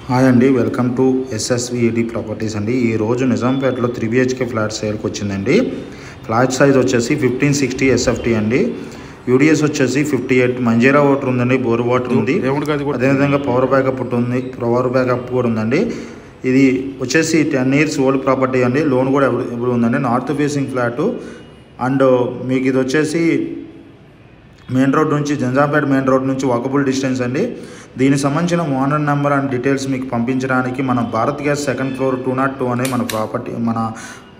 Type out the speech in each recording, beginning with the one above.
Hi అండి, welcome to ఎస్ఎస్విఈడి properties అండి. ఈరోజు నిజాంపేటలో 3BHK ఫ్లాట్ సేల్కి వచ్చిందండి. ఫ్లాట్ సైజ్ వచ్చేసి 1560 SFT అండి. యూడిఎస్ వచ్చేసి 58, మంజీరా వాటర్ ఉందండి, బోర్ వాటర్ ఉంది, అదేవిధంగా పవర్ బ్యాకప్ కూడా ఉందండి. ఇది వచ్చేసి 10 years ఓల్డ్ ప్రాపర్టీ అండి. లోన్ కూడా ఎప్పుడు ఉందండి. నార్త్ ఫేసింగ్ ఫ్లాటు అండ్ మీకు ఇది వచ్చేసి మెయిన్ రోడ్ నుంచి, నిజాంపేట మెయిన్ రోడ్ నుంచి వాకబుల్ డిస్టెన్స్ అండి. దీనికి సంబంధించిన ఓనర్ నెంబర్ అండ్ డీటెయిల్స్ మీకు పంపించడానికి మన భారత్ గ్యాస్ 2nd floor 202 అనేది మన ప్రాపర్టీ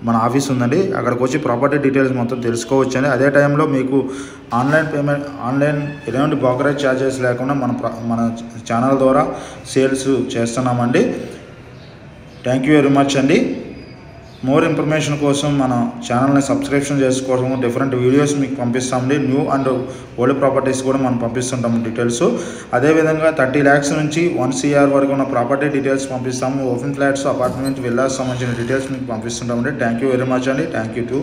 మన ఆఫీస్ ఉందండి. అక్కడికి వచ్చి ప్రాపర్టీ డీటెయిల్స్ మొత్తం తెలుసుకోవచ్చండి. అదే టైంలో మీకు ఆన్లైన్ ఎలాంటి బ్రోకరేజ్ ఛార్జెస్ లేకుండా మన ఛానల్ ద్వారా సేల్స్ చేస్తున్నామండి. థ్యాంక్ యూ వెరీ మచ్ అండి. మోర్ ఇన్ఫర్మేషన్ కోసం మన ఛానల్ని సబ్స్క్రిప్షన్ చేసుకోవడం, డిఫరెంట్ వీడియోస్ మీకు పంపిస్తామండి. న్యూ అండ్ ఓల్డ్ ప్రాపర్టీస్ కూడా మనం పంపిస్తుంటాము డీటెయిల్స్. అదేవిధంగా 30 lakhs నుంచి 1 CR వరకు ఉన్న ప్రాపర్టీ డీటెయిల్స్ పంపిస్తాము. ఓపెన్ ఫ్లాట్స్, అపార్ట్మెంట్, విల్లాస్ సంబంధించిన డీటెయిల్స్ మీకు పంపిస్తుంటామండి. థ్యాంక్ యూ వెరీ మచ్ అండి. Thank you to